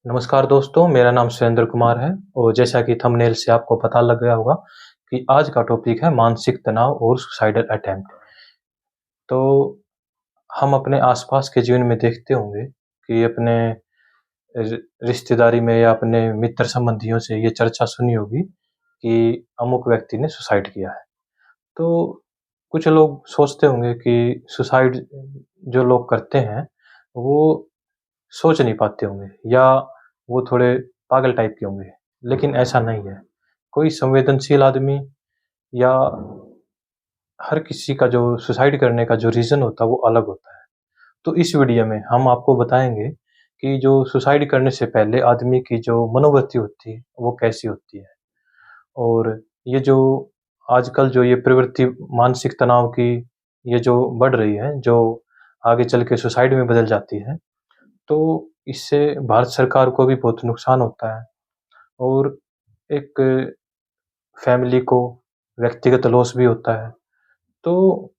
नमस्कार दोस्तों, मेरा नाम सुरेंद्र कुमार है और जैसा कि थंबनेल से आपको पता लग गया होगा कि आज का टॉपिक है मानसिक तनाव और सुसाइडल अटेम्प्ट। तो हम अपने आसपास के जीवन में देखते होंगे कि अपने रिश्तेदारी में या अपने मित्र संबंधियों से ये चर्चा सुनी होगी कि अमुक व्यक्ति ने सुसाइड किया है। तो कुछ लोग सोचते होंगे कि सुसाइड जो लोग करते हैं वो सोच नहीं पाते होंगे या वो थोड़े पागल टाइप के होंगे, लेकिन ऐसा नहीं है। कोई संवेदनशील आदमी या हर किसी का जो सुसाइड करने का जो रीज़न होता है वो अलग होता है। तो इस वीडियो में हम आपको बताएँगे कि जो सुसाइड करने से पहले आदमी की जो मनोवृत्ति होती है, वो कैसी होती है। और ये जो आजकल जो ये प्रवृत्ति मानसिक तनाव की ये जो बढ़ रही है, जो आगे चल के सुसाइड में बदल जाती है, तो इससे भारत सरकार को भी बहुत नुकसान होता है और एक फैमिली को व्यक्तिगत लॉस भी होता है। तो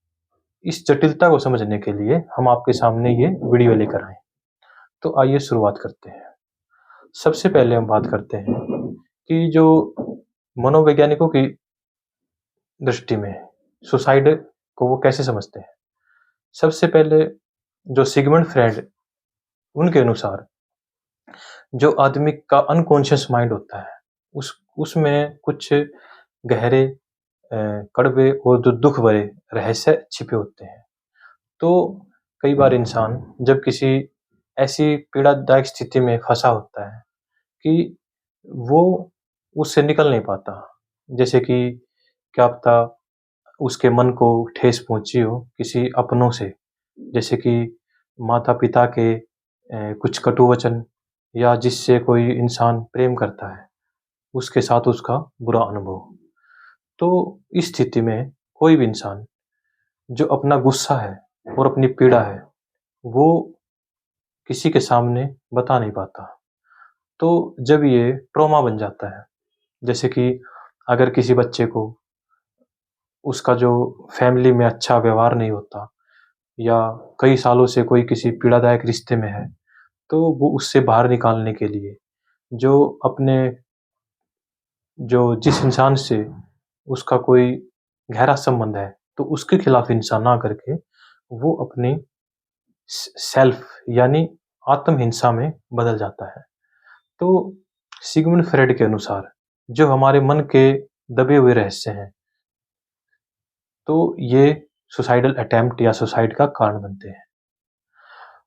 इस जटिलता को समझने के लिए हम आपके सामने ये वीडियो लेकर आए। तो आइए शुरुआत करते हैं। सबसे पहले हम बात करते हैं कि जो मनोवैज्ञानिकों की दृष्टि में सुसाइड को वो कैसे समझते हैं। सबसे पहले जो सिगमंड फ्रेड उनके अनुसार जो आदमी का अनकॉन्शियस माइंड होता है उसमें कुछ गहरे कड़वे और जो दुख भरे रहस्य छिपे होते हैं। तो कई बार इंसान जब किसी ऐसी पीड़ादायक स्थिति में फंसा होता है कि वो उससे निकल नहीं पाता। जैसे कि क्या पता उसके मन को ठेस पहुंची हो किसी अपनों से, जैसे कि माता पिता के कुछ कटु वचन या जिससे कोई इंसान प्रेम करता है उसके साथ उसका बुरा अनुभव। तो इस स्थिति में कोई भी इंसान जो अपना गुस्सा है और अपनी पीड़ा है वो किसी के सामने बता नहीं पाता। तो जब ये ट्रॉमा बन जाता है, जैसे कि अगर किसी बच्चे को उसका जो फैमिली में अच्छा व्यवहार नहीं होता या कई सालों से कोई किसी पीड़ादायक रिश्ते में है, तो वो उससे बाहर निकालने के लिए जो अपने जो जिस इंसान से उसका कोई गहरा संबंध है, तो उसके खिलाफ हिंसा ना करके वो अपनी सेल्फ यानी आत्महिंसा में बदल जाता है। तो सिगमंड फ्रेड के अनुसार जो हमारे मन के दबे हुए रहस्य हैं, तो ये सुसाइडल अटेम्प्ट या सुसाइड का कारण बनते हैं।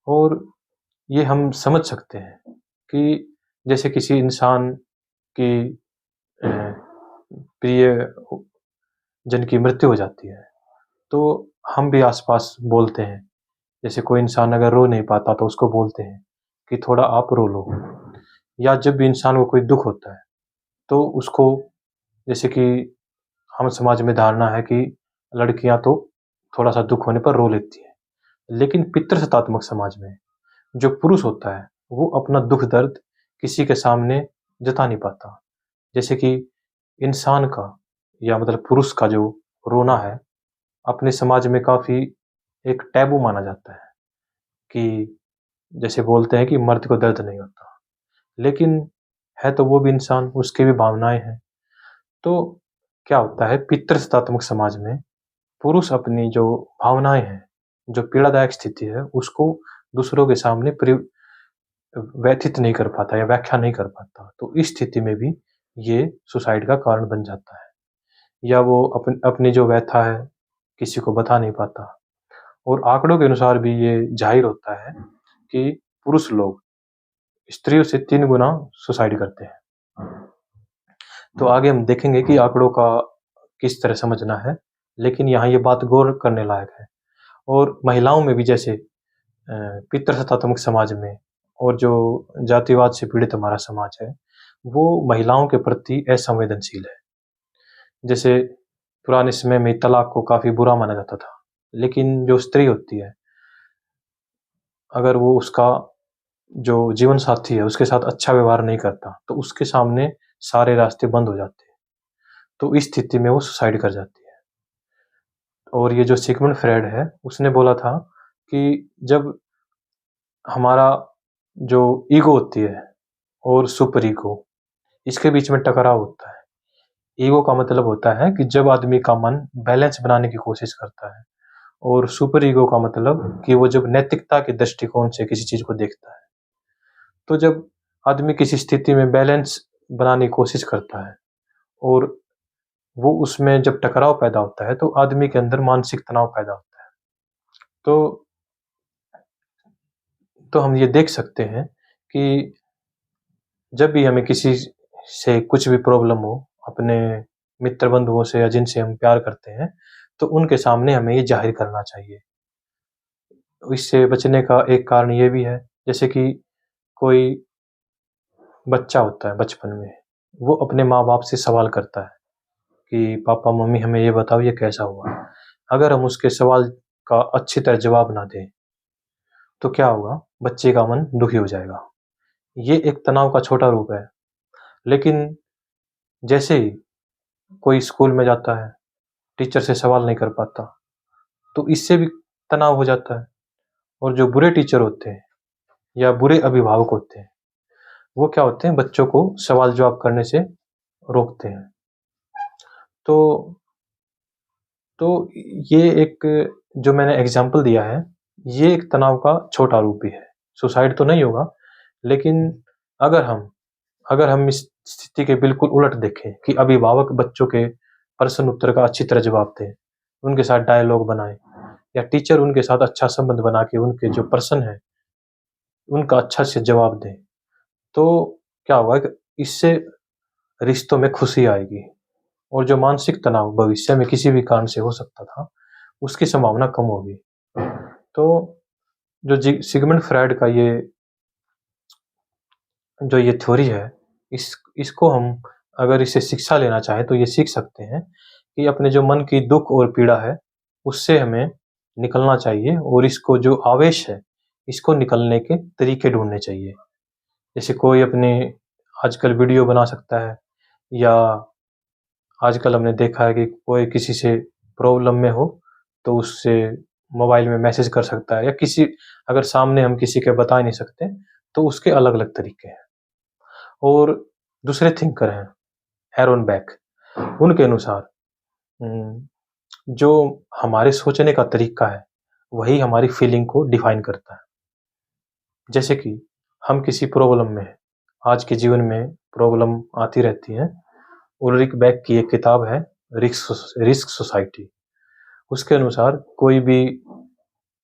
और ये हम समझ सकते हैं कि जैसे किसी इंसान की प्रिय जन की मृत्यु हो जाती है, तो हम भी आस-पास बोलते हैं। जैसे कोई इंसान अगर रो नहीं पाता तो उसको बोलते हैं कि थोड़ा आप रो लो। या जब भी इंसान को कोई दुःख होता है, तो उसको जैसे कि हम समाज में धारणा है कि लड़कियाँ तो थोड़ा-सा दुःख होने पर रो लेती हैं। लेकिन पितृसत्तात्मक समाज में जो पुरुष होता है, वो अपना दुःख-दर्द किसी के सामने जता नहीं पाता। जैसे कि इंसान का या मतलब पुरुष का जो रोना है, अपने समाज में काफ़ी एक टैबू माना जाता है कि जैसे बोलते हैं कि मर्द को दर्द नहीं होता। लेकिन है तो वो भी इंसान, उसकी भी भावनाएँ हैं। तो क्या होता है पितृसत्तात्मक समाज में पुरुष अपनी जो भावनाएँ हैं, जो पीड़ादायक स्थिति है, उसको दूसरों के सामने व्यथित नहीं कर पाता या व्याख्या नहीं कर पाता। तो इस स्थिति में भी ये सुसाइड का कारण बन जाता है। या वो अपनी जो व्यथा है, किसी को बता नहीं पाता। और आंकड़ों के अनुसार भी ये ज़ाहिर होता है कि पुरुष लोग स्त्रियों से 3 गुना सुसाइड करते हैं। तो आगे हम देखेंगे कि आंकड़ों का किस तरह समझना है, लेकिन यहाँ ये बात गौर करने लायक है। और महिलाओं में भी जैसे पितृसत्तात्मक समाज में और जो जातिवाद से पीड़ित हमारा समाज है, वो महिलाओं के प्रति असंवेदनशील है। जैसे पुराने समय में तलाक को काफ़ी बुरा माना जाता था, लेकिन जो स्त्री होती है, अगर वो उसका जो जीवन साथी है, उसके साथ अच्छा व्यवहार नहीं करता, तो उसके सामने सारे रास्ते बंद हो जाते हैं। तो इस स्थिति में वो सुसाइड कर जाती है। और ये जो सिगमंड फ्रेड है, उसने बोला था कि जब हमारा जो ईगो होती है, और सुपर ईगो, इसके बीच में टकराव होता है। ईगो का मतलब होता है कि जब आदमी का मन बैलेंस बनाने की कोशिश करता है, और सुपर ईगो का मतलब कि वो जब नैतिकता के दृष्टिकोण से किसी चीज़ को देखता है। तो जब आदमी किसी स्थिति में बैलेंस बनाने की कोशिश करता है और वो उसमें जब टकराव पैदा होता है, तो आदमी के अंदर मानसिक तनाव पैदा होता है। तो हम ये देख सकते हैं कि जब भी हमें किसी से कुछ भी प्रॉब्लम हो, अपने मित्र बंधुओं से या जिनसे हम प्यार करते हैं, तो उनके सामने हमें ये ज़ाहिर करना चाहिए। इससे बचने का एक कारण ये भी है, जैसे कि कोई बच्चा होता है बचपन में, वो अपने माँ-बाप से सवाल करता है कि पापा मम्मी हमें ये बताओ ये कैसा हुआ? अगर हम उसके सवाल का अच्छी तरह जवाब ना दें, तो क्या होगा? बच्चे का मन दुखी हो जाएगा। ये एक तनाव का छोटा रूप है। लेकिन जैसे ही कोई स्कूल में जाता है, टीचर से सवाल नहीं कर पाता, तो इससे भी तनाव हो जाता है। और जो बुरे टीचर होते हैं या बुरे अभिभावक होते हैं, वो क्या होते हैं, बच्चों को सवाल जवाब करने से रोकते हैं। तो ये एक जो मैंने एग्ज़ाम्पल दिया है, ये एक तनाव का छोटा रूप ही है। सुसाइड तो नहीं होगा, लेकिन अगर हम इस स्थिति के बिल्कुल उलट देखें कि अभिभावक बच्चों के प्रश्न उत्तर का अच्छी तरह जवाब दें, उनके साथ डायलॉग बनाएँ, या टीचर उनके साथ अच्छा संबंध बना के उनके जो प्रश्न हैं, उनका अच्छा से जवाब दें, तो क्या होगा कि इससे रिश्तों में खुशी आएगी, और जो मानसिक तनाव भविष्य में किसी भी कारण से हो सकता था, उसकी संभावना कम होगी। तो जो सिगमंड फ्रायड का ये थ्योरी है, इसको हम अगर इसे शिक्षा लेना चाहें, तो ये सीख सकते हैं कि अपने जो मन की दुःख और पीड़ा है, उससे हमें निकलना चाहिए, और इसको जो आवेश है, इसको निकलने के तरीके ढूँढने चाहिए। जैसे कोई अपने आजकल वीडियो बना सकता है, या आजकल हमने देखा है कि कोई किसी से प्रॉब्लम में हो, तो उससे मोबाइल में मैसेज कर सकता है, या अगर सामने हम किसी के बता नहीं सकते, तो उसके अलग-अलग तरीके हैं। और दूसरे थिंकर हैं, एरोन बेक, उनके अनुसार जो हमारे सोचने का तरीका है, वही हमारी फीलिंग को डिफाइन करता है। जैसे कि हम किसी प्रॉब्लम में हैं, आज के जीवन में प्रॉब्लम आती रहती हैं। उल्रिक बेक की एक किताब है, रिस्क सोसाइटी। उसके अनुसार कोई भी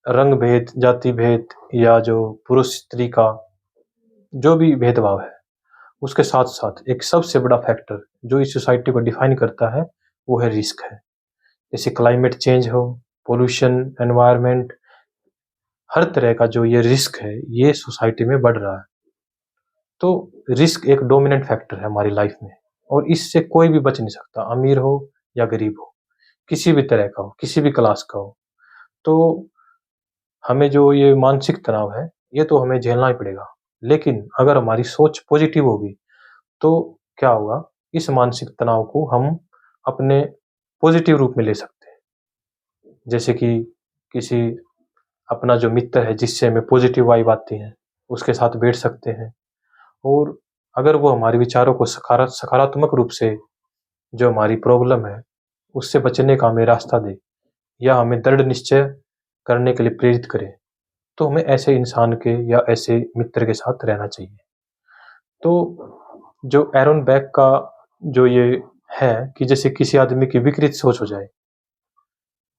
रंग भेद, जाति भेद, या जो पुरुष स्त्री का जो भी भेदभाव है, उसके साथ-साथ एक सबसे बड़ा फैक्टर जो इस सोसाइटी को डिफाइन करता है, वो है रिस्क है। जैसे क्लाइमेट चेंज हो, पॉल्यूशन, एनवायरनमेंट, हर तरह का जो ये रिस्क है, ये सोसाइटी में बढ़ रहा है। तो रिस्क एक डोमिनेंट फैक्टर है हमारी लाइफ में, और इससे कोई भी बच नहीं सकता, अमीर हो या गरीब हो, किसी भी तरह का हो, किसी भी क्लास का हो। तो हमें जो ये मानसिक तनाव है, ये तो हमें झेलना ही पड़ेगा। लेकिन अगर हमारी सोच पॉजिटिव होगी, तो क्या होगा, इस मानसिक तनाव को हम अपने पॉजिटिव रूप में ले सकते हैं। जैसे कि किसी अपना जो मित्र है जिससे हमें पॉजिटिव वाइब आती है, उसके साथ बैठ सकते हैं, और अगर वो हमारे विचारों को सकारात्मक रूप से, जो हमारी प्रॉब्लम है, उससे बचने का हमें रास्ता दे, या हमें दृढ़ निश्चय करने के लिए प्रेरित करे, तो हमें ऐसे इंसान के या ऐसे मित्र के साथ रहना चाहिए। तो जो एरोन बेक का जो ये है कि जैसे किसी आदमी की विकृत सोच हो जाए,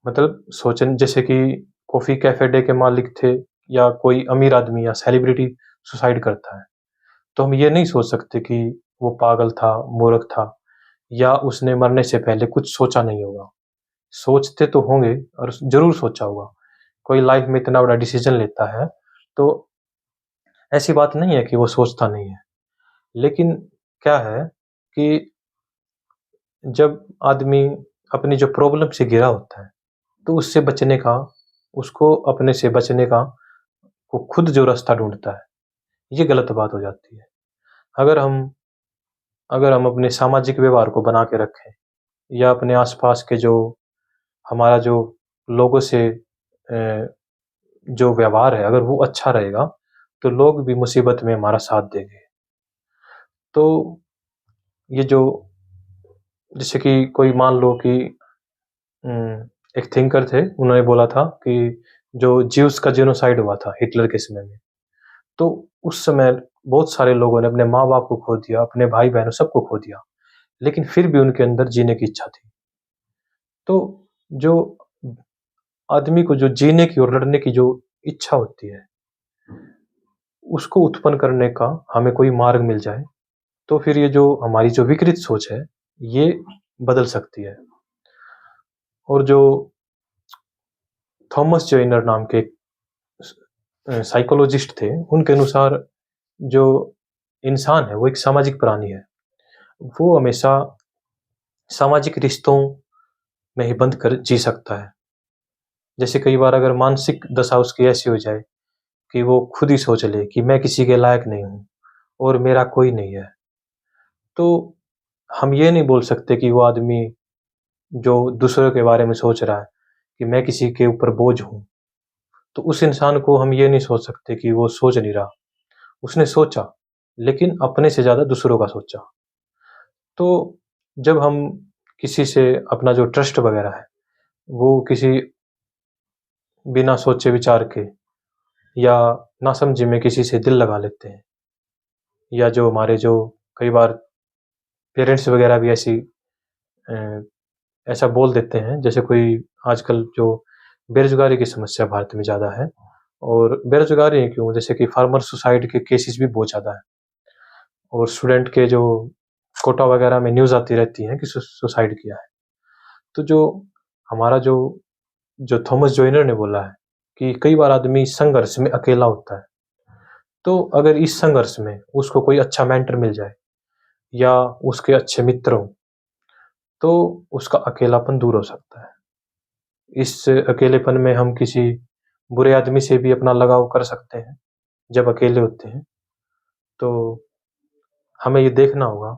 मतलब सोचन जैसे कि कॉफ़ी कैफ़े डे के मालिक थे, या कोई अमीर आदमी या सेलिब्रिटी सुसाइड करता है, तो हम ये नहीं सोच सकते कि वो पागल था, मूर्ख था, या उसने मरने से पहले कुछ सोचा नहीं होगा। सोचते तो होंगे, और ज़रूर सोचा होगा। कोई लाइफ़ में इतना बड़ा डिसीज़न लेता है, तो ऐसी बात नहीं है कि वो सोचता नहीं है। लेकिन क्या है कि जब आदमी अपनी जो प्रॉब्लम से घिरा होता है, तो उससे बचने का, उसको अपने से बचने का वो खुद जो रास्ता ढूँढता है, ये गलत बात हो जाती है। अगर हम अपने सामाजिक व्यवहार को बना के रखें, या अपने आस-पास के जो हमारा जो लोगों से जो व्यवहार है, अगर वो अच्छा रहेगा, तो लोग भी मुसीबत में हमारा साथ देंगे। तो ये जो जैसे कि कोई मान लो कि एक थिंकर थे, उन्होंने बोला था कि जो ज्यूस का जेनोसाइड हुआ था हिटलर के समय में, तो उस समय बहुत सारे लोगों ने अपने माँ-बाप को खो दिया, अपने भाई-बहनों सबको खो दिया, लेकिन फिर भी उनके अंदर जीने की इच्छा थी। तो जो आदमी को जो जीने की और लड़ने की जो इच्छा होती है, उसको उत्पन्न करने का हमें कोई मार्ग मिल जाए, तो फिर ये जो हमारी जो विकृत सोच है, ये बदल सकती है। और जो थॉमस जॉइनर नाम के साइकोलॉजिस्ट थे, उनके अनुसार जो इंसान है, वो एक सामाजिक प्राणी है। वो हमेशा सामाजिक रिश्तों में ही बंध कर जी सकता है। जैसे कई बार अगर मानसिक दशा उसकी ऐसी हो जाए कि वो खुद ही सोच ले कि मैं किसी के लायक नहीं हूँ और मेरा कोई नहीं है, तो हम ये नहीं बोल सकते कि वो आदमी जो दूसरों के बारे में सोच रहा है कि मैं किसी के ऊपर बोझ हूँ, तो उस इंसान को हम ये नहीं सोच सकते कि वो सोच नहीं रहा। उसने सोचा, लेकिन अपने से ज़्यादा दूसरों का सोचा। तो जब हम किसी से अपना जो ट्रस्ट वगैरह है, वो किसी बिना सोचे विचार के या नासमझी में किसी से दिल लगा लेते हैं, या जो हमारे जो कई बार पेरेंट्स वगैरह भी अ, ऐसा बोल देते हैं, जैसे कोई आजकल जो बेरोज़गारी की समस्या भारत में ज़्यादा है, और बेरोज़गारी ही क्यों, जैसे कि फार्मर सुसाइड के केसेस भी बहुत ज़्यादा हैं, और स्टूडेंट के जो कोटा वगैरह में न्यूज़ आती रहती है कि सुसाइड किया है। तो जो हमारा जो जो थॉमस जॉइनर ने बोला है कि कई बार आदमी संघर्ष में अकेला होता है, तो अगर इस संघर्ष में उसको कोई अच्छा मेंटर मिल जाए या उसके अच्छे मित्र हों, तो उसका अकेलापन दूर हो सकता है। इस अकेलेपन में हम किसी बुरे आदमी से भी अपना लगाव कर सकते हैं, जब अकेले होते हैं। तो हमें ये देखना होगा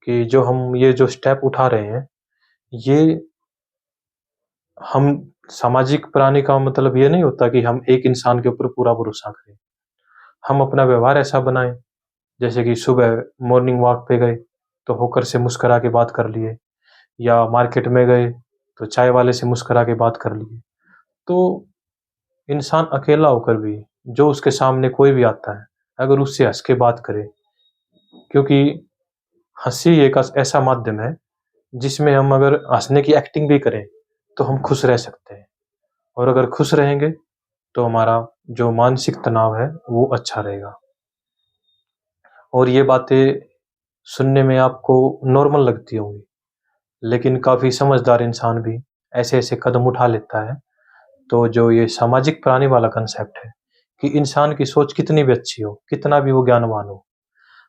कि जो हम ये जो स्टेप उठा रहे हैं, ये हम सामाजिक प्राणी का मतलब ये नहीं होता कि हम एक इंसान के ऊपर पूरा भरोसा करें। हम अपना व्यवहार ऐसा बनाएँ, जैसे कि सुबह मॉर्निंग वॉक पे गए, तो होकर से मुस्कुरा के बात कर लिए, या मार्केट में गए, तो चाय वाले से मुस्कुरा के बात कर लिए। तो इंसान अकेला होकर भी जो उसके सामने कोई भी आता है, अगर उससे हँस के बात करे, क्योंकि हँसी एक ऐसा माध्यम है, जिसमें हम अगर हँसने की एक्टिंग भी करें, तो हम खुश रह सकते हैं, और अगर खुश रहेंगे, तो हमारा जो मानसिक तनाव है, वो अच्छा रहेगा। और ये बातें सुनने में आपको नॉर्मल लगती होंगी, लेकिन काफ़ी समझदार इंसान भी ऐसे-ऐसे कदम उठा लेता है। तो जो ये सामाजिक प्राणी वाला कांसेप्ट है कि इंसान की सोच कितनी भी अच्छी हो, कितना भी वो ज्ञानवान हो,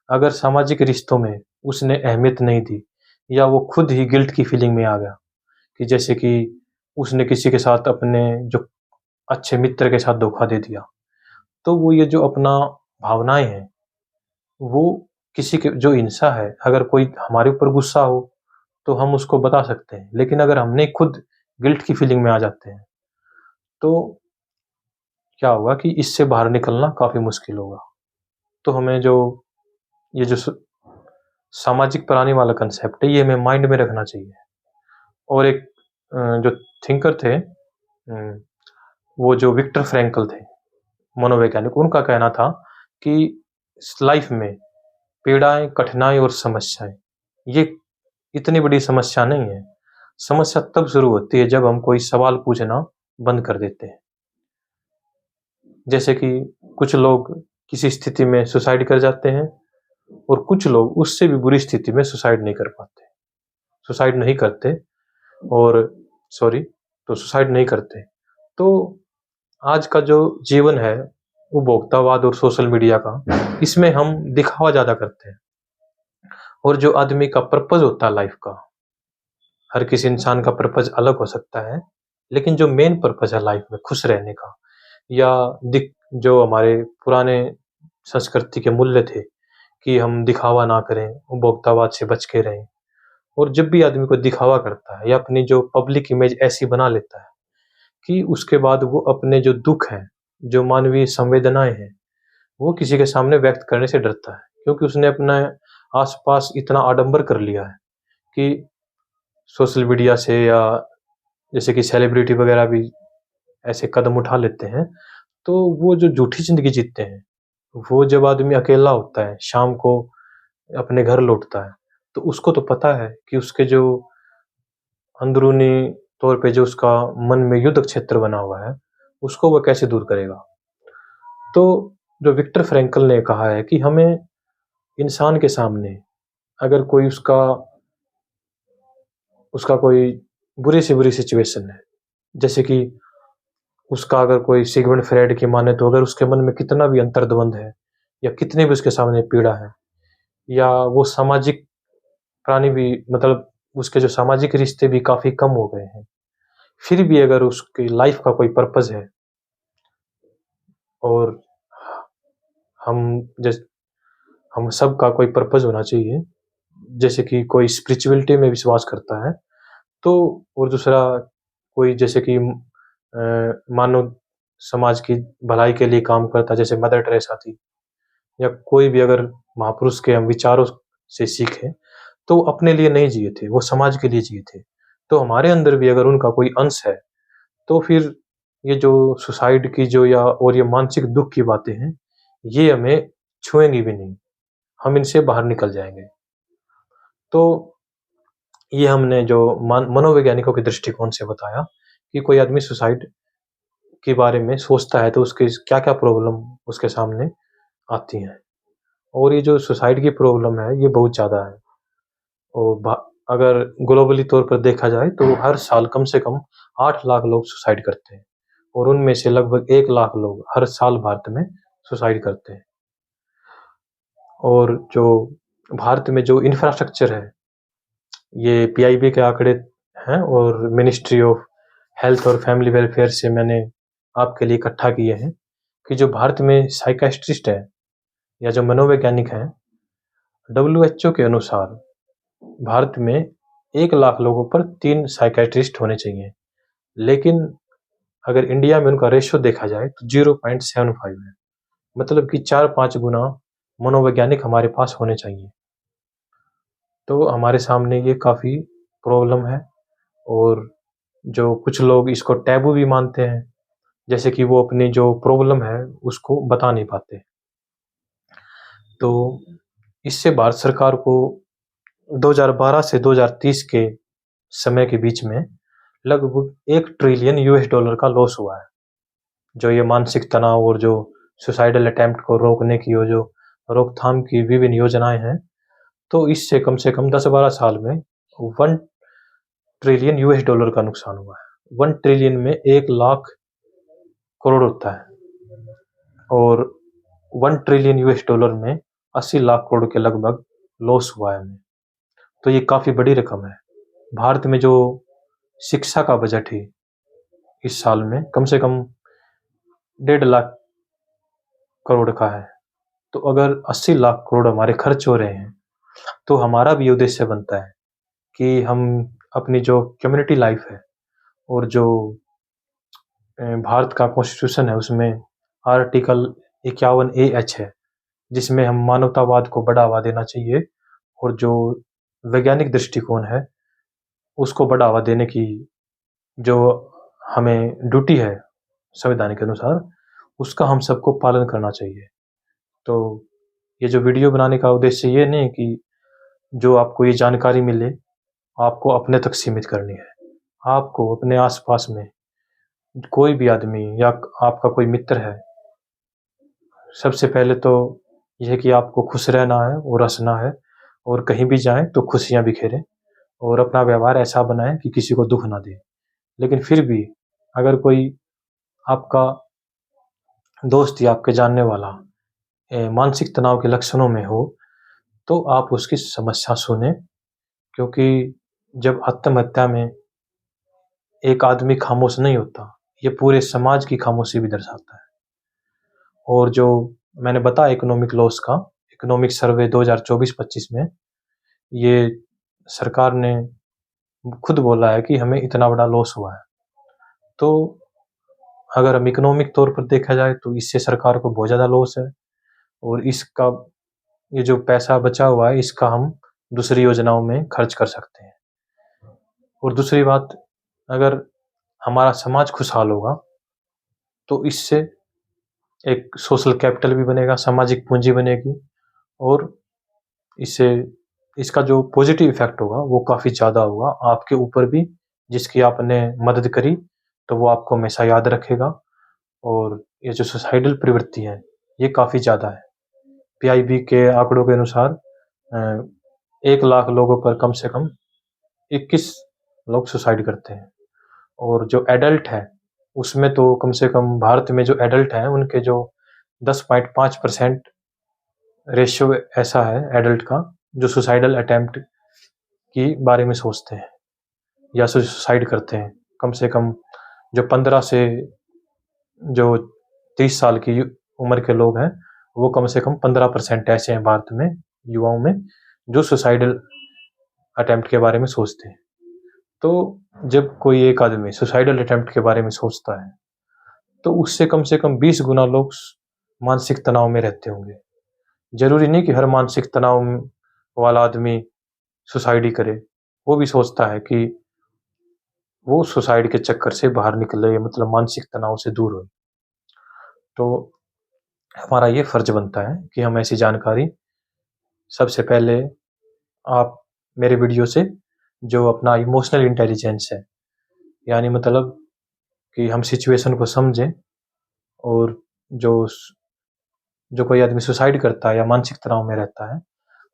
अगर सामाजिक रिश्तों में उसने अहमियत नहीं दी, या वो खुद ही गिल्ट की फीलिंग में आ गया, कि जैसे कि उसने किसी के साथ अपने जो अच्छे मित्र के साथ धोखा दे दिया, तो वो ये जो अपना भावनाएँ हैं, वो किसी के जो हिंसा है, अगर कोई हमारे ऊपर गुस्सा हो, तो हम उसको बता सकते हैं, लेकिन अगर हमने खुद गिल्ट की फीलिंग में आ जाते हैं, तो क्या होगा कि इससे बाहर निकलना काफ़ी मुश्किल होगा। तो हमें जो ये जो सामाजिक प्राणी वाला कांसेप्ट है, ये हमें माइंड में रखना चाहिए। और एक जो थिंकर थे, वो जो विक्टर फ्रैंकल थे, मनोवैज्ञानिक, उनका कहना था कि इस लाइफ में पीड़ाएँ, कठिनाई और समस्याएँ, ये इतनी बड़ी समस्या नहीं है। समस्या तब शुरू होती है जब हम कोई सवाल पूछना बंद कर देते हैं। जैसे कि कुछ लोग किसी स्थिति में सुसाइड कर जाते हैं, और कुछ लोग उससे भी बुरी स्थिति में सुसाइड नहीं कर पाते। सुसाइड नहीं करते, और सॉरी, तो सुसाइड नहीं करते। तो आज का जो जीवन है, उपभोक्तावाद और सोशल मीडिया का, इसमें हम दिखावा ज़्यादा करते हैं, और जो आदमी का पर्पज़ होता है लाइफ़ का, हर किसी इंसान का पर्पज़ अलग हो सकता है, लेकिन जो मेन पर्पज़ है लाइफ़ में खुश रहने का, या जो हमारे पुराने संस्कृति के मूल्य थे कि हम दिखावा ना करें, उपभोक्तावाद से बच के रहें। और जब भी आदमी कोई दिखावा करता है या अपनी जो पब्लिक इमेज ऐसी बना लेता है कि उसके बाद वो अपने जो दुःख हैं, जो मानवीय संवेदनाएँ हैं, वो किसी के सामने व्यक्त करने से डरता है। क्योंकि उसने अपना आस-पास इतना आडंबर कर लिया है कि सोशल मीडिया से या जैसे कि सेलिब्रिटी वगैरह भी ऐसे कदम उठा लेते हैं, तो वो जो झूठी ज़िंदगी जीते हैं, वो जब आदमी अकेला होता है, शाम को अपने घर लौटता है, तो उसको तो पता है कि उसके जो अंदरूनी तौर पे जो उसका मन में युद्ध क्षेत्र बना हुआ है, उसको वो कैसे दूर करेगा। तो जो विक्टर फ्रैंकल ने कहा है कि हमें इंसान के सामने अगर कोई उसका उसका कोई बुरी से बुरी सिचुएशन है, जैसे कि उसका अगर कोई सिगमंड फ्रॉइड की माने तो अगर उसके मन में कितना भी अंतर्द्वंद है या कितनी भी उसके सामने पीड़ा है या वो सामाजिक प्राणी भी मतलब उसके जो सामाजिक रिश्ते भी काफ़ी कम हो गए हैं, फिर भी अगर उसकी लाइफ़ का कोई पर्पस है और हम जैस हम सबका कोई पर्पस होना चाहिए, जैसे कि कोई स्पिरिचुअलिटी में विश्वास करता है, तो और दूसरा कोई जैसे कि मानव समाज की भलाई के लिए काम करता है, जैसे मदर टेरेसा थी या कोई भी अगर महापुरुष के हम विचारों से सीखें, तो वो अपने लिए नहीं जिए थे, वो समाज के लिए जिए थे। तो हमारे अंदर भी अगर उनका कोई अंश है, तो फिर ये जो सुसाइड की जो या और ये मानसिक दुःख की बातें हैं, ये हमें छुएँगी भी नहीं, हम इनसे बाहर निकल जाएँगे। तो ये हमने जो मनोवैज्ञानिकों के दृष्टिकोण से बताया कि कोई आदमी सुसाइड के बारे में सोचता है तो उसकी क्या-क्या प्रॉब्लम उसके सामने आती हैं। और ये जो सुसाइड की प्रॉब्लम है, ये बहुत ज़्यादा है और अगर ग्लोबली तौर पर देखा जाए तो हर साल कम से कम 8 लाख लोग सुसाइड करते हैं और उनमें से लगभग 1 लाख लोग हर साल भारत में सुसाइड करते हैं। और जो भारत में जो इंफ्रास्ट्रक्चर है, ये पीआईबी के आंकड़े हैं और मिनिस्ट्री ऑफ हेल्थ और फैमिली वेलफेयर से मैंने आपके लिए इकट्ठा किए हैं कि जो भारत में साइकियाट्रिस्ट है या जो मनोवैज्ञानिक हैं, डब्ल्यूएचओ के अनुसार भारत में 1 लाख लोगों पर 3 साइकियाट्रिस्ट होने चाहिए। लेकिन अगर इंडिया में उनका रेशियो देखा जाए तो 0.75 है। मतलब कि 4-5 गुना मनोवैज्ञानिक हमारे पास होने चाहिए। तो हमारे सामने ये काफ़ी प्रॉब्लम है और जो कुछ लोग इसको टैबू भी मानते हैं, जैसे कि वो अपनी जो प्रॉब्लम है उसको बता नहीं पाते। तो इससे भारत सरकार को 2012 से 2030 के समय के बीच में लगभग 1 ट्रिलियन यूएस डॉलर का लॉस हुआ है। जो ये मानसिक तनाव और जो सुसाइडल अटेम्प्ट को रोकने की और जो रोकथाम की विभिन्न योजनाएँ हैं, तो इससे कम से कम 10-12 साल में 1 ट्रिलियन यूएस डॉलर का नुकसान हुआ है। 1 ट्रिलियन में 1 लाख करोड़ होता है और 1 ट्रिलियन यूएस डॉलर में 80 लाख करोड़ के लगभग लॉस हुआ है हमें। तो ये काफ़ी बड़ी रकम है। भारत में जो शिक्षा का बजट है, इस साल में कम से कम 1.5 लाख करोड़ का है। तो अगर 80 लाख करोड़ हमारे खर्च हो रहे हैं, तो हमारा भी उद्देश्य बनता है कि हम अपनी जो कम्युनिटी लाइफ है और जो भारत का कॉन्स्टिट्यूशन है उसमें आर्टिकल 51 ए एच है, जिसमें हम मानवतावाद को बढ़ावा देना चाहिए और जो वैज्ञानिक दृष्टिकोण है, उसको बढ़ावा देने की जो हमें ड्यूटी है संविधान के अनुसार, उसका हम सबको पालन करना चाहिए। तो ये जो वीडियो बनाने का उद्देश्य ये नहीं है कि जो आपको ये जानकारी मिले, आपको अपने तक सीमित करनी है। आपको अपने आस-पास में कोई भी आदमी या आपका कोई मित्र है, सबसे पहले तो ये है कि आपको खुश रहना है और हँसना है और कहीं भी जाएँ तो खुशियाँ बिखेरें और अपना व्यवहार ऐसा बनाएँ कि किसी को दुःख ना दें। लेकिन फिर भी अगर कोई आपका दोस्त या आपके जानने वाला मानसिक तनाव के लक्षणों में हो, तो आप उसकी समस्या सुनें क्योंकि जब आत्महत्या में एक आदमी खामोश नहीं होता, ये पूरे समाज की खामोशी भी दर्शाता है। और जो मैंने बताया इकोनॉमिक लॉस का, इकोनॉमिक सर्वे 2024-25 में ये सरकार ने खुद बोला है कि हमें इतना बड़ा लॉस हुआ है। तो अगर हम इकोनॉमिक तौर पर देखा जाए तो इससे सरकार को बहुत ज़्यादा लॉस है और इसका ये जो पैसा बचा हुआ है इसका हम दूसरी योजनाओं में खर्च कर सकते हैं। और दूसरी बात, अगर हमारा समाज खुशहाल होगा तो इससे एक सोशल कैपिटल भी बनेगा, सामाजिक पूंजी बनेगी, और इससे इसका जो पॉजिटिव इफेक्ट होगा वो काफ़ी ज़्यादा होगा आपके ऊपर भी, जिसकी आपने मदद करी तो वो आपको हमेशा याद रखेगा। और ये जो सुसाइडल प्रवृत्ति है ये काफ़ी ज़्यादा है। पीआईबी के आंकड़ों के अनुसार 1 लाख लोगों पर कम से कम 21 लोग सुसाइड करते हैं। और जो एडल्ट है उसमें तो कम से कम भारत में जो एडल्ट हैं उनके जो 10.5% रेशियो ऐसा है एडल्ट का जो सुसाइडल अटेम्प्ट की बारे में सोचते हैं या सुसाइड करते हैं। कम से कम जो 15 से जो 30 साल की उम्र के लोग हैं वो कम से कम 15% ऐसे हैं भारत में युवाओं में जो सुसाइडल अटेम्प्ट के बारे में सोचते हैं। तो जब कोई एक आदमी सुसाइडल अटेम्प्ट के बारे में सोचता है तो उससे कम से कम 20 गुना लोग मानसिक तनाव में रहते होंगे। जरूरी नहीं कि हर मानसिक तनाव वाला आदमी सुसाइड ही करे, वो भी सोचता है कि वो सुसाइड के चक्कर से बाहर निकले, मतलब मानसिक तनाव से दूर हो। तो हमारा ये फर्ज बनता है कि हम ऐसी जानकारी सबसे पहले आप मेरे वीडियो से जो अपना इमोशनल इंटेलिजेंस है, यानी मतलब कि हम सिचुएशन को समझें, और जो कोई आदमी सुसाइड करता है या मानसिक तनाव में रहता है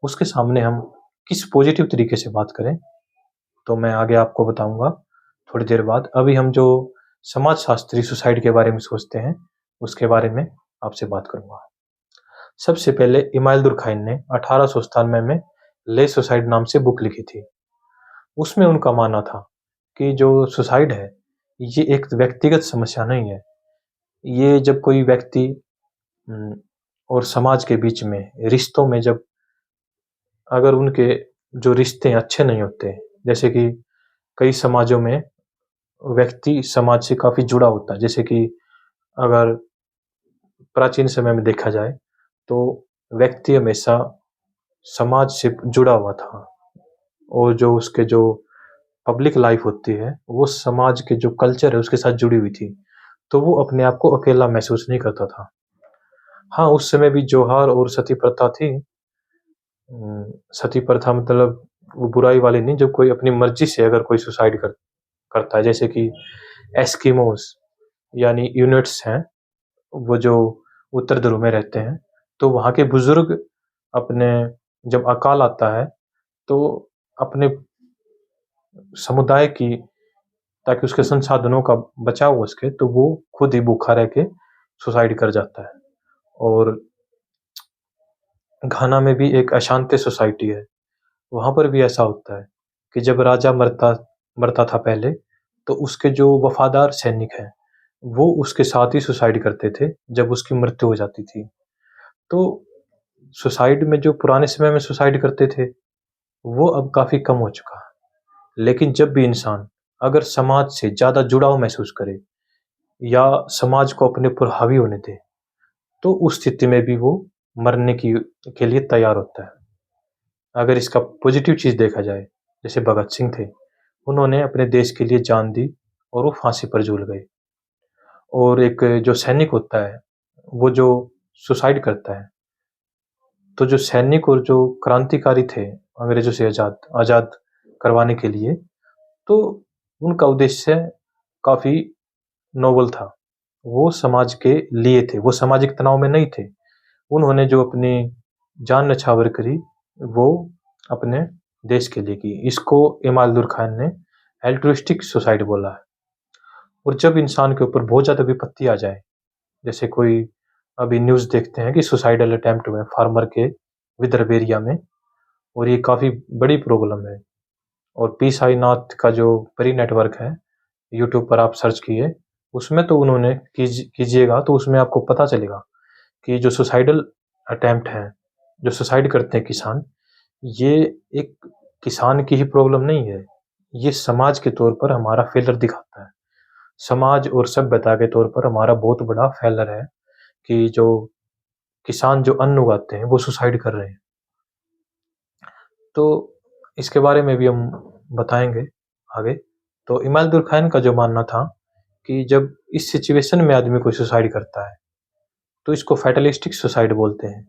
उसके सामने हम किस पॉजिटिव तरीके से बात करें, तो मैं आगे आपको बताऊंगा थोड़ी देर बाद। अभी हम जो समाजशास्त्री सुसाइड के बारे में सोचते हैं उसके बारे में आपसे बात करूंगा। सबसे पहले इमाइल दुर्खाइम ने 1897 में ले सुसाइड नाम से बुक लिखी थी। उसमें उनका मानना था कि जो सुसाइड है ये एक व्यक्तिगत समस्या नहीं है। ये जब कोई व्यक्ति और समाज के बीच में रिश्तों में जब अगर उनके जो रिश्ते अच्छे नहीं होते, जैसे कि कई समाजों में व्यक्ति समाज से काफ़ी जुड़ा होता है, जैसे कि अगर प्राचीन समय में देखा जाए तो व्यक्ति हमेशा समाज से जुड़ा हुआ था, और जो उसके जो पब्लिक लाइफ होती है वो समाज के जो कल्चर है उसके साथ जुड़ी हुई थी, तो वो अपने आप को अकेला महसूस नहीं करता था। हाँ, उस समय भी जोहार और सती प्रथा थी। सती प्रथा मतलब वो बुराई वाली नहीं, जब कोई अपनी मर्जी से अगर कोई सुसाइड करता है, जैसे कि एस्किमोस यानी यूनिट्स हैं, वो जो उत्तर ध्रुव में रहते हैं, तो वहाँ के बुजुर्ग अपने जब अकाल आता है तो अपने समुदाय की, ताकि उसके संसाधनों का बचाव हो सके, तो वो खुद ही भूखा रह के सुसाइड कर जाता है। और घाना में भी एक अशांति सोसाइटी है, वहाँ पर भी ऐसा होता है कि जब राजा मरता था पहले, तो उसके जो वफादार सैनिक हैं वो उसके साथ ही सुसाइड करते थे जब उसकी मृत्यु हो जाती थी। तो सुसाइड में जो पुराने समय में सुसाइड करते थे वो अब काफ़ी कम हो चुका है। लेकिन जब भी इंसान अगर समाज से ज़्यादा जुड़ाव महसूस करे या समाज को अपने ऊपर हावी होने दे, तो उस स्थिति में भी वो मरने के लिए तैयार होता है। अगर इसका पॉजिटिव चीज़ देखा जाए, जैसे भगत सिंह थे, उन्होंने अपने देश के लिए जान दी और वो फांसी पर झूल गए। और एक जो सैनिक होता है वो जो सुसाइड करता है, तो जो सैनिक और जो क्रांतिकारी थे अंग्रेजों से आज़ाद करवाने के लिए, तो उनका उद्देश्य काफ़ी नोबल था। वो समाज के लिए थे, वो सामाजिक तनाव में नहीं थे। उन्होंने जो अपनी जान न्यौछावर करी वो अपने देश के लिए की। इसको इमाल दुर्खान ने एल्ट्रुइस्टिक सुसाइड बोला है। और जब इंसान के ऊपर बहुत ज़्यादा विपत्ति आ जाए, जैसे कोई अभी न्यूज़ देखते हैं कि सुसाइडल अटेम्प्ट हुए फार्मर के विदर्भ एरिया में, और ये काफ़ी बड़ी प्रॉब्लम है। और पी साईनाथ का जो परी नेटवर्क है, यूट्यूब पर आप सर्च किए, उसमें तो उन्होंने कीजिएगा तो उसमें आपको पता चलेगा कि जो सुसाइडल अटेम्प्ट हैं, जो सुसाइड करते हैं किसान, ये एक किसान की ही प्रॉब्लम नहीं है, ये समाज के तौर पर हमारा फेलियर दिखाता है। समाज और सभ्यता के तौर पर हमारा बहुत बड़ा फेलियर है कि जो किसान जो अन्न उगाते हैं वो सुसाइड कर रहे हैं। तो इसके बारे में भी हम बताएँगे आगे। तो इमाम दुरकैन का जो मानना था कि जब इस सिचुएशन में आदमी कोई सुसाइड करता है, तो इसको फैटलिस्टिक सुसाइड बोलते हैं।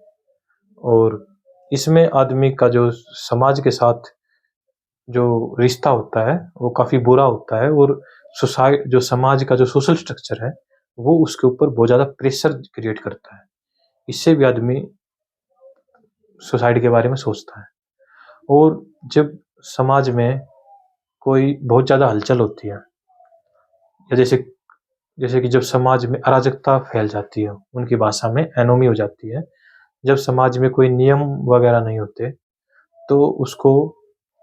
और इसमें आदमी का जो समाज के साथ जो रिश्ता होता है, वो काफ़ी बुरा होता है और जो समाज का जो सोशल स्ट्रक्चर है, वो उसके ऊपर बहुत ज़्यादा प्रेशर क्रिएट करता है। इससे भी आदमी सुसाइड के बारे में सोचता है। और जब समाज में कोई बहुत ज़्यादा हलचल होती है, या जैसे जैसे कि जब समाज में अराजकता फैल जाती है, उनकी भाषा में एनोमी हो जाती है। जब समाज में कोई नियम वगैरह नहीं होते, तो उसको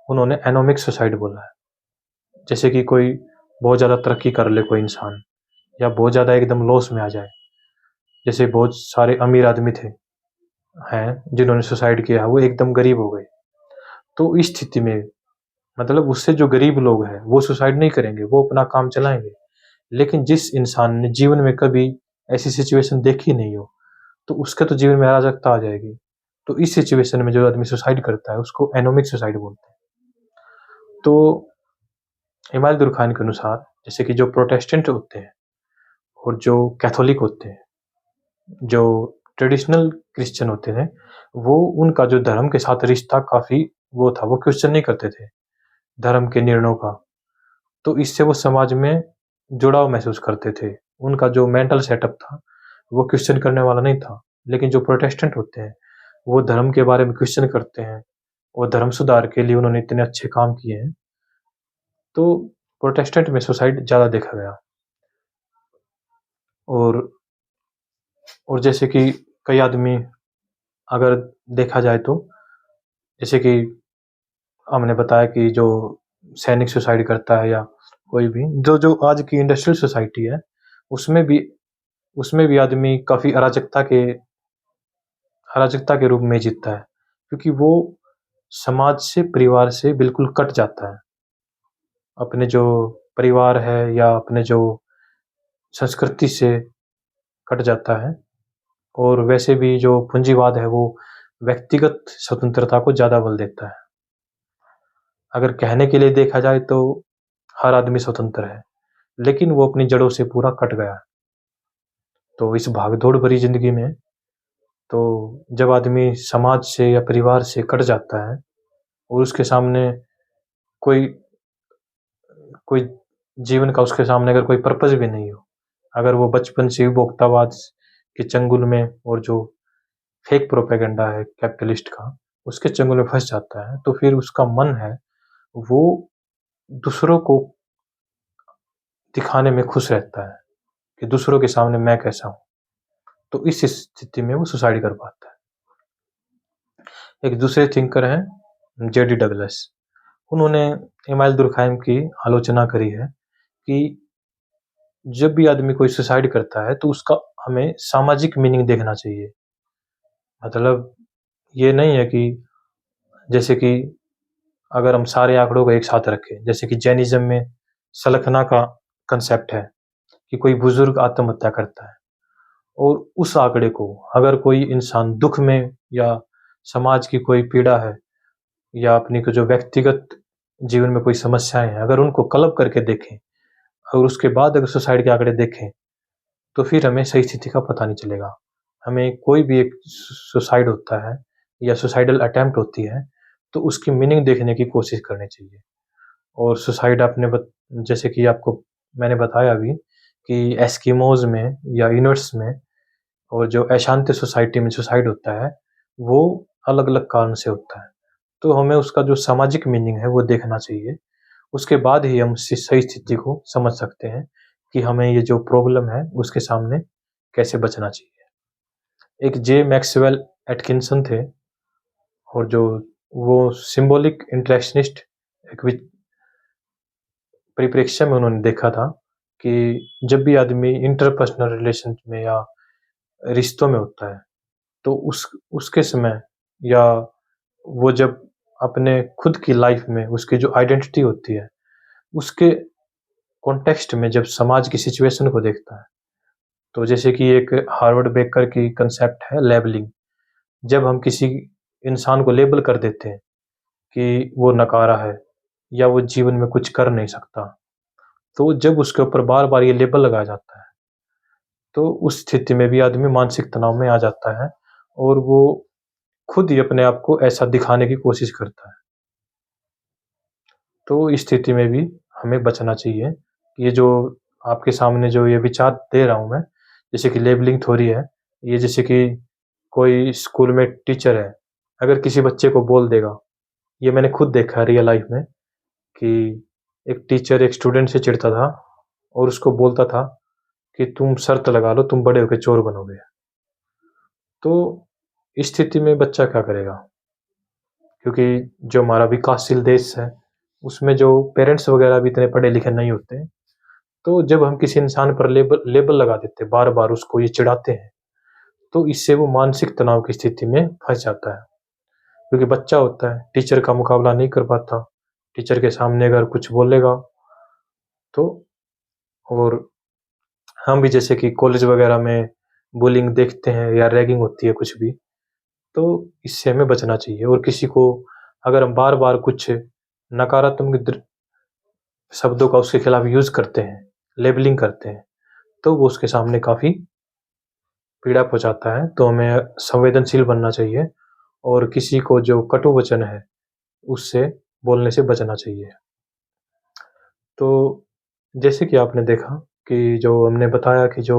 उन्होंने एनोमिक सुसाइड बोला है। जैसे कि कोई बहुत ज़्यादा तरक्की कर ले कोई इंसान, या बहुत ज़्यादा एकदम लॉस में आ जाए। जैसे बहुत सारे अमीर आदमी हैं जिन्होंने सुसाइड किया, वो एकदम गरीब हो गए। तो इस स्थिति में मतलब उससे जो गरीब लोग हैं, वो सुसाइड नहीं करेंगे, वो अपना काम चलाएँगे। लेकिन जिस इंसान ने जीवन में कभी ऐसी सिचुएशन देखी नहीं हो, तो उसके तो जीवन में अराजकता आ जाएगी। तो इस सिचुएशन में जो आदमी सुसाइड करता है, उसको एनोमिक सुसाइड बोलते हैं। तो इमाम दुरकैन के अनुसार जैसे कि जो प्रोटेस्टेंट होते हैं और जो कैथोलिक होते हैं, जो ट्रेडिशनल क्रिश्चियन होते हैं, वो उनका जो धर्म के साथ रिश्ता काफ़ी वो था, वो क्वेश्चन नहीं करते थे, धर्म के निर्णयों का। तो इससे वो समाज में जुड़ाव महसूस करते थे। उनका जो मेंटल सेटअप था, वो क्वेश्चन करने वाला नहीं था। लेकिन जो प्रोटेस्टेंट होते हैं, वो धर्म के बारे में क्वेश्चन करते हैं और धर्म सुधार के लिए उन्होंने इतने अच्छे काम किए हैं। तो प्रोटेस्टेंट में सुसाइड ज़्यादा देखा गया। और और जैसे कि कई आदमी अगर देखा जाए तो, जैसे कि हमने बताया कि जो सैनिक सुसाइड करता है, या कोई भी जो जो आज की इंडस्ट्रियल सोसाइटी है, उसमें भी उसमें भी आदमी काफ़ी अराजकता के रूप में जीता है, क्योंकि वो समाज से, परिवार से बिल्कुल कट जाता है। अपने जो परिवार है या अपने जो संस्कृति से कट जाता है। और वैसे भी जो पूंजीवाद है, वो व्यक्तिगत स्वतंत्रता को ज़्यादा बल देता है। अगर कहने के लिए देखा जाए तो हर आदमी स्वतंत्र है, लेकिन वो अपनी जड़ों से पूरा कट गया है। तो इस भाग-दौड़ भरी ज़िंदगी में, तो जब आदमी समाज से या परिवार से कट जाता है और उसके सामने कोई कोई जीवन का उसके सामने अगर कोई पर्पज़ भी नहीं हो, अगर वो बचपन से उपभोक्तावाद के चंगुल में और जो फेक प्रोपेगेंडा है कैपिटलिस्ट का, उसके चंगुल में फँस जाता है, तो फिर उसका मन है, वो दूसरों को दिखाने में खुश रहता है कि दूसरों के सामने मैं कैसा हूँ। तो इस स्थिति में वो सुसाइड कर पाता है। एक दूसरे थिंकर हैं जेडी डगलस। उन्होंने इमाम दुरकैन की आलोचना करी है कि जब भी आदमी कोई सुसाइड करता है, तो उसका हमें सामाजिक मीनिंग देखना चाहिए। मतलब ये नहीं है कि जैसे कि अगर हम सारे आंकड़ों को एक साथ रखें, जैसे कि जैनिज़्म में सलखना का कांसेप्ट है कि कोई बुजुर्ग आत्महत्या करता है, और उस आंकड़े को अगर कोई इंसान दुख में, या समाज की कोई पीड़ा है, या अपनी को जो व्यक्तिगत जीवन में कोई समस्याएं हैं, अगर उनको क्लब करके देखें और उसके बाद अगर सुसाइड के आंकड़े देखें, तो फिर हमें सही स्थिति का पता नहीं चलेगा। हमें कोई भी एक सुसाइड होता है या सुसाइडल अटेम्प्ट होती है, तो उसकी मीनिंग देखने की कोशिश करनी चाहिए। और सुसाइड जैसे कि आपको मैंने बताया अभी कि एस्किमोज में या इनुइट्स में, और जो अशांति सोसाइटी में सुसाइड होता है, वो अलग-अलग कारण से होता है। तो हमें उसका जो सामाजिक मीनिंग है, वो देखना चाहिए। उसके बाद ही हम सही स्थिति को समझ सकते हैं कि हमें ये जो प्रॉब्लम है, उसके सामने कैसे बचना चाहिए। एक जे मैक्सवेल एटकिंसन थे, और जो वो सिंबॉलिक इंटरेक्शनिस्ट एक परिप्रेक्ष्य में उन्होंने देखा था कि जब भी आदमी इंटरपर्सनल रिलेशन में या रिश्तों में होता है, तो उसके समय, या वो जब अपने खुद की लाइफ में उसकी जो आइडेंटिटी होती है, उसके कॉन्टेक्स्ट में जब समाज की सिचुएशन को देखता है, तो जैसे कि एक हार्वर्ड बेकर की कंसेप्ट है लेबलिंग। जब हम किसी इंसान को लेबल कर देते हैं कि वो नकारा है या वो जीवन में कुछ कर नहीं सकता। तो जब उसके ऊपर बार-बार ये लेबल लगाया जाता है, तो उस स्थिति में भी आदमी मानसिक तनाव में आ जाता है और वो खुद ही अपने आप को ऐसा दिखाने की कोशिश करता है। तो इस स्थिति में भी हमें बचना चाहिए। ये जो आपके सामने जो ये विचार दे रहा हूँ मैं, जैसे कि लेबलिंग थ्योरी है, ये जैसे कि कोई स्कूल में टीचर है, अगर किसी बच्चे को बोल देगा, ये मैंने खुद देखा है रियल लाइफ में कि एक टीचर एक स्टूडेंट से चिढ़ता था और उसको बोलता था कि तुम शर्त लगा लो, तुम बड़े होके चोर बनोगे। तो इस स्थिति में बच्चा क्या करेगा? क्योंकि जो हमारा विकासशील देश है, उसमें जो पेरेंट्स वगैरह भी इतने पढ़े-लिखे नहीं होते, तो जब हम किसी इंसान पर लेबल लेबल लगा देते हैं, बार-बार उसको ये चिढ़ाते हैं, तो इससे वो मानसिक तनाव की स्थिति में फँस जाता है। क्योंकि बच्चा होता है, टीचर का मुकाबला नहीं कर पाता, टीचर के सामने अगर कुछ बोलेगा तो और हम भी जैसे कि कॉलेज वगैरह में बुलिंग देखते हैं या रैगिंग होती है कुछ भी, तो इससे हमें बचना चाहिए और किसी को अगर हम बार-बार कुछ नकारात्मक शब्दों का उसके खिलाफ यूज़ करते हैं, लेबलिंग करते हैं, तो वो उसके सामने काफ़ी पीड़ा पहुँचाता है। तो हमें संवेदनशील बनना चाहिए और किसी को जो कटु वचन है, उससे बोलने से बचना चाहिए। तो जैसे कि आपने देखा कि जो हमने बताया कि जो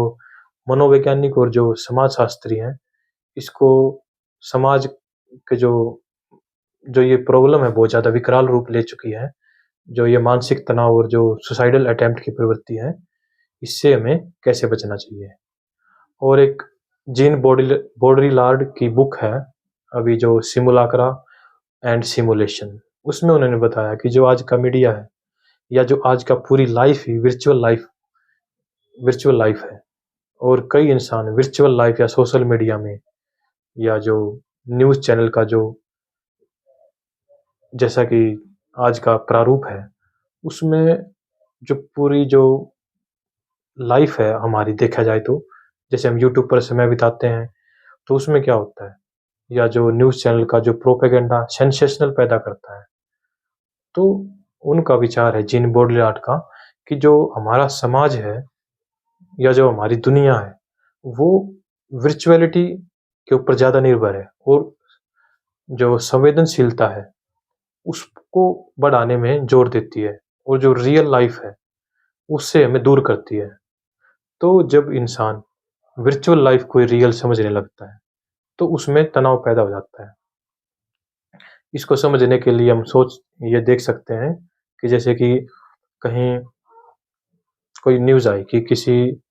मनोवैज्ञानिक और जो समाजशास्त्री हैं, इसको समाज के जो जो ये प्रॉब्लम है बहुत ज़्यादा विकराल रूप ले चुकी है। जो ये मानसिक तनाव और जो सुसाइडल अटेम्प्ट की प्रवृत्ति है, इससे हमें कैसे बचना चाहिए। और एक जीन बॉडरीलार्ड की बुक है, अभी जो सिमुलाक्रा एंड सिमुलेशन, उसमें उन्होंने बताया कि जो आज का मीडिया है या जो आज का पूरी लाइफ ही वर्चुअल लाइफ है और कई इंसान वर्चुअल लाइफ या सोशल मीडिया में या जो न्यूज़ चैनल का जो जैसा कि आज का प्रारूप है, उसमें जो पूरी जो लाइफ है हमारी देखा जाए तो, जैसे हम यूट्यूब पर समय बिताते हैं, तो उसमें क्या होता है या जो न्यूज़ चैनल का जो प्रोपेगेंडा सेंसेशनल पैदा करता है, तो उनका विचार है जीन बॉडलार्ड का कि जो हमारा समाज है या जो हमारी दुनिया है, वो वर्चुअलिटी के ऊपर ज़्यादा निर्भर है और जो संवेदनशीलता है, उसको बढ़ाने में जोर देती है और जो रियल लाइफ है, उससे हमें दूर करती है। तो जब इंसान वर्चुअल लाइफ को रियल समझने लगता है, तो उसमें तनाव पैदा हो जाता है। इसको समझने के लिए हम ये देख सकते हैं कि जैसे कि कहीं कोई न्यूज़ आई कि किसी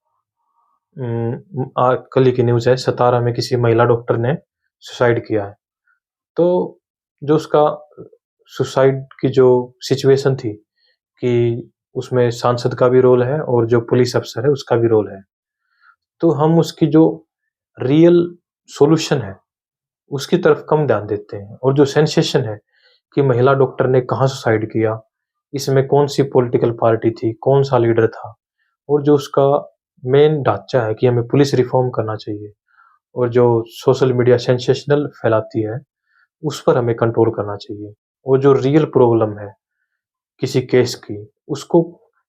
कल ही की न्यूज़ है, सतारा में किसी महिला डॉक्टर ने सुसाइड किया है। तो जो उसका सुसाइड की जो सिचुएशन थी कि उसमें सांसद का भी रोल है और जो पुलिस अफ़सर है उसका भी रोल है। तो हम उसकी जो रियल सॉल्यूशन है, उसकी तरफ कम ध्यान देते हैं और जो सेंसेशन है कि महिला डॉक्टर ने कहाँ सुसाइड किया, इसमें कौन-सी पॉलिटिकल पार्टी थी, कौन-सा लीडर था और जो उसका मेन ढाँचा है कि हमें पुलिस रिफ़ॉर्म करना चाहिए और जो सोशल मीडिया सेंसेशनल फैलाती है, उस पर हमें कंट्रोल करना चाहिए और जो रियल प्रॉब्लम है किसी केस की, उसको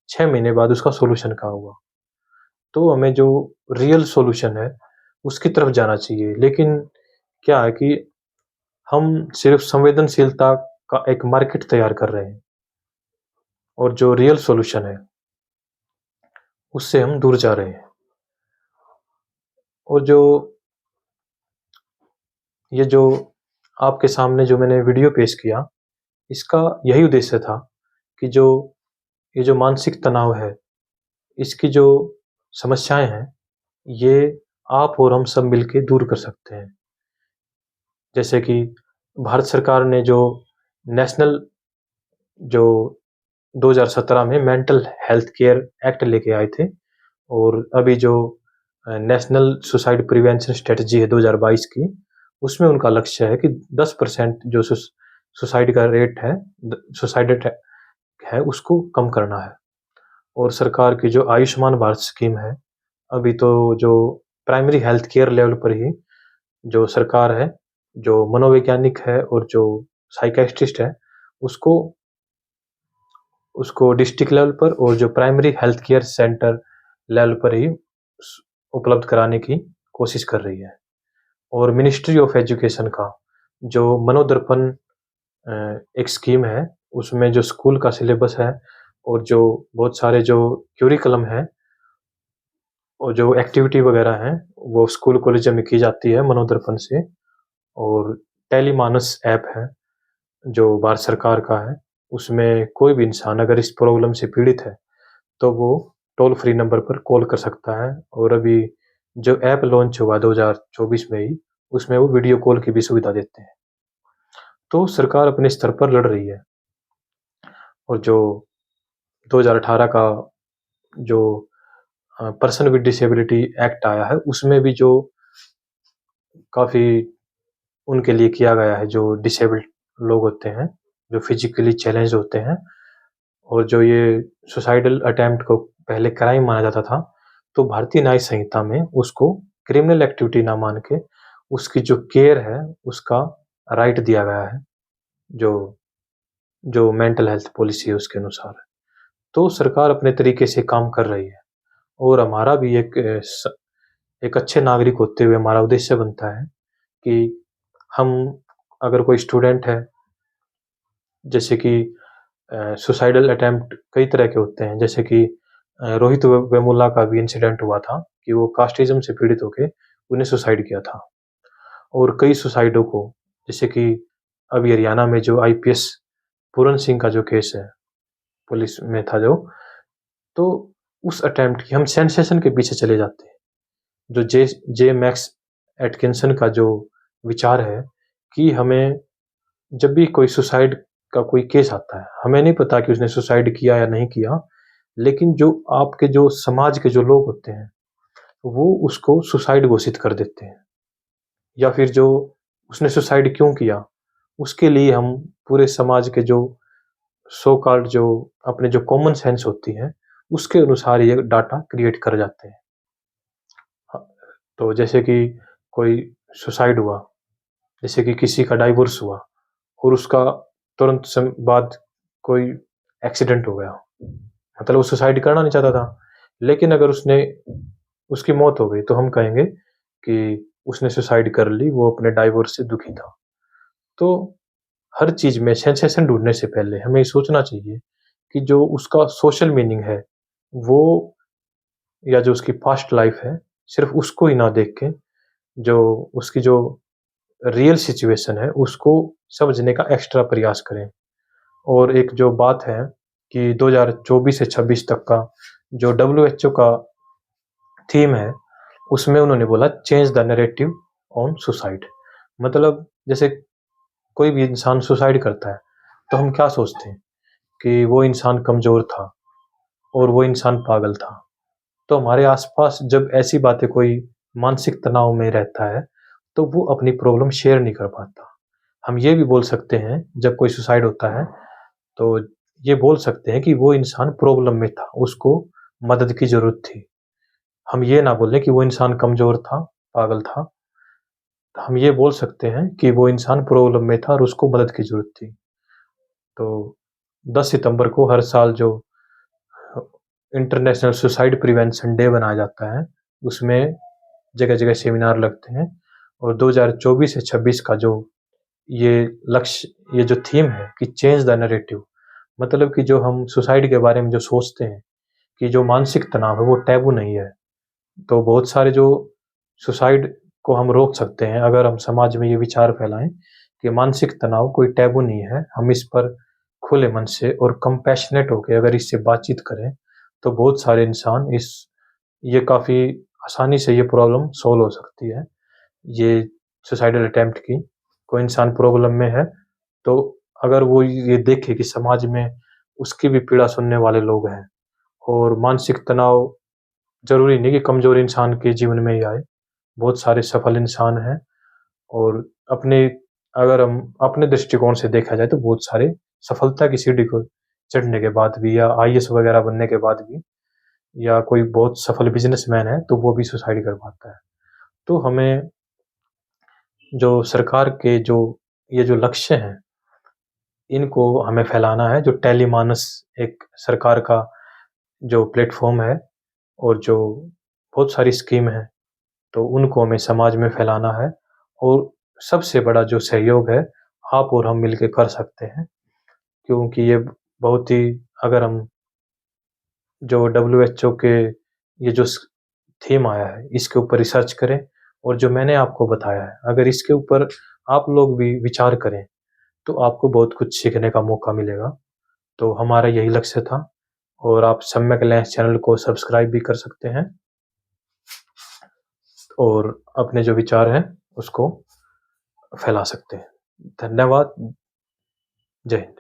6 महीने बाद उसका सॉल्यूशन क्या होगा। तो हमें जो रियल सॉल्यूशन है, उसकी तरफ जाना चाहिए। लेकिन क्या है कि हम सिर्फ़ संवेदनशीलता का एक मार्केट तैयार कर रहे हैं और जो रियल सॉल्यूशन है, उससे हम दूर जा रहे हैं। और जो ये जो आपके सामने जो मैंने वीडियो पेश किया, इसका यही उद्देश्य था कि जो ये जो मानसिक तनाव है, इसकी जो समस्याएँ हैं, ये आप और हम सब मिलके दूर कर सकते हैं। जैसे कि भारत सरकार ने जो नेशनल जो 2017 में मेंटल हेल्थ केयर एक्ट लेके आए थे और अभी जो नेशनल सुसाइड प्रिवेंशन स्ट्रेटजी है 2022 की, उसमें उनका लक्ष्य है कि 10% जो सुसाइड का रेट है, सुसाइड अटैक है, उसको कम करना है। और सरकार की जो आयुष्मान भारत स्कीम है, अभी तो जो प्राइमरी हेल्थ केयर लेवल पर ही जो सरकार है, जो मनोवैज्ञानिक है और जो साइकियाट्रिस्ट है, उसको उसको डिस्ट्रिक्ट लेवल पर और जो primary health care centre level पर ही उपलब्ध कराने की कोशिश कर रही है। और मिनिस्ट्री ऑफ एजुकेशन का जो मनोदर्पण एक स्कीम है, उसमें जो स्कूल का सिलेबस है और जो बहुत सारे जो क्यूरिकुलम है और जो एक्टिविटी वगैरह हैं, वो स्कूल कॉलेज में की जाती है मनोदर्पण से। और टेलीमानस ऐप है, जो भारत सरकार का है, उसमें कोई भी इंसान अगर इस प्रॉब्लम से पीड़ित है, तो वो टोल फ्री नंबर पर कॉल कर सकता है। और अभी जो ऐप लॉन्च हुआ 2024 में ही, उसमें वो वीडियो कॉल की भी सुविधा देते हैं। तो सरकार अपने स्तर पर लड़ रही है। और जो 2018 का जो पर्सन विद डिसेबिलिटी एक्ट आया है, उसमें भी जो काफ़ी उनके लिए किया गया है, जो डिसेबल्ड लोग होते हैं, जो फिजिकली चैलेंज होते हैं, और जो ये सुसाइडल अटेम्प्ट को पहले क्राइम माना जाता था, तो भारतीय न्याय संहिता में उसको क्रिमिनल एक्टिविटी ना मान के उसकी जो केयर है, उसका राइट दिया गया है, जो जो मेंटल हेल्थ पॉलिसी है उसके अनुसार। तो सरकार अपने तरीके से काम कर रही है। और हमारा भी एक अच्छे नागरिक होते हुए हमारा उद्देश्य बनता है कि हम, अगर कोई स्टूडेंट है, जैसे कि सुसाइडल अटेम्प्ट कई तरह के होते हैं, जैसे कि रोहित वेमुला का भी इंसिडेंट हुआ था कि वो कास्टिज्म से पीड़ित होके उन्हें सुसाइड किया था। और कई सुसाइडों को, जैसे कि अभी हरियाणा में जो आईपीएस पूरन सिंह का जो केस है, पुलिस में था जो, तो उस अटेम्प्ट की हम सेंसेशन के पीछे चले जाते हैं। जो जे जे मैक्स एटकिंसन का जो विचार है कि हमें, जब भी कोई सुसाइड का कोई केस आता है, हमें नहीं पता कि उसने सुसाइड किया या नहीं किया, लेकिन जो आपके जो समाज के जो लोग होते हैं, वो उसको सुसाइड घोषित कर देते हैं। या फिर जो उसने सुसाइड क्यों किया, उसके लिए हम पूरे समाज के जो सो कॉल्ड जो अपने जो कॉमन सेंस होती है, उसके अनुसार ये डाटा क्रिएट कर जाते हैं। तो जैसे कि कोई सुसाइड हुआ, जैसे कि किसी का डाइवोर्स हुआ और उसका तुरंत बाद कोई एक्सीडेंट हो गया, मतलब वो सुसाइड करना नहीं चाहता था, लेकिन अगर उसने उसकी मौत हो गई, तो हम कहेंगे कि उसने सुसाइड कर ली, वो अपने डाइवोर्स से दुखी था। तो हर चीज़ में सेंसेशन ढूँढने से पहले हमें ये सोचना चाहिए कि जो उसका सोशल मीनिंग है, वो, या जो उसकी पास्ट लाइफ है, सिर्फ़ उसको ही ना देख के, जो उसकी जो रियल सिचुएशन है, उसको समझने का एक्स्ट्रा प्रयास करें। और एक जो बात है कि 2024 से 26 तक का जो डब्ल्यूएचओ का थीम है, उसमें उन्होंने बोला change the narrative on suicide. मतलब जैसे कोई भी इंसान सुसाइड करता है, तो हम क्या सोचते हैं कि वो इंसान कमज़ोर था और वो इंसान पागल था। तो हमारे आस-पास जब ऐसी बातें, कोई मानसिक तनाव में रहता है, तो वो अपनी प्रॉब्लम शेयर नहीं कर पाता। हम ये भी बोल सकते हैं, जब कोई सुसाइड होता है, तो ये बोल सकते हैं कि वो इंसान प्रॉब्लम में था, उसको मदद की ज़रूरत थी। हम ये ना बोलें कि वो इंसान कमज़ोर था, पागल था। हम ये बोल सकते हैं कि वो इंसान प्रॉब्लम में था और उसको मदद की ज़रूरत थी। तो 10 सितंबर को हर साल जो इंटरनेशनल सुसाइड प्रिवेंशन डे मनाया जाता है, उसमें जगह-जगह सेमिनार लगते हैं। और 2024 से 26 का जो ये लक्ष्य, ये जो थीम है कि चेंज द नैरेटिव, मतलब कि जो हम सुसाइड के बारे में जो सोचते हैं कि जो मानसिक तनाव है, वो टैबू नहीं है। तो बहुत सारे जो सुसाइड को हम रोक सकते हैं, अगर हम समाज में ये विचार फैलाएँ कि मानसिक तनाव कोई टैबू नहीं है। हम इस पर खुले मन से और कंपैशनेट होके अगर इससे बातचीत करें, तो बहुत सारे इंसान ये काफ़ी आसानी से ये प्रॉब्लम सॉल्व हो सकती है। ये सुसाइडल अटेम्प्ट की, कोई इंसान प्रॉब्लम में है, तो अगर वो ये देखे कि समाज में उसकी भी पीड़ा सुनने वाले लोग हैं, और मानसिक तनाव ज़रूरी नहीं कि कमज़ोर इंसान के जीवन में ही आए। बहुत सारे सफल इंसान हैं, और अपने, अगर हम अपने दृष्टिकोण से देखा जाए, तो बहुत सारे सफलता की सीढ़ी को चढ़ने के बाद भी, या आईएएस वगैरह बनने के बाद भी, या कोई बहुत सफल बिज़नेसमैन है, तो वो भी सुसाइड कर पाता है। तो हमें, जो सरकार के जो ये जो लक्ष्य हैं, इनको हमें फैलाना है। जो टेलीमानस एक सरकार का जो प्लेटफ़ॉर्म है और जो बहुत सारी स्कीम है, तो उनको हमें समाज में फैलाना है और सबसे बड़ा जो सहयोग है, आप और हम मिलके कर सकते हैं। क्योंकि ये बहुत ही अगर हम जो डब्ल्यूएचओ के ये जो स थीम आया है, इसके ऊपर रिसर्च करें और जो मैंने आपको बताया है, अगर इसके ऊपर आप लोग भी विचार करें, तो आपको बहुत कुछ सीखने का मौका मिलेगा। तो हमारा यही लक्ष्य था और आप सम्यक लेंस चैनल को सब्सक्राइब भी कर सकते हैं और अपने जो विचार हैं, उसको फैला सकते हैं। धन्यवाद। जय हिंद।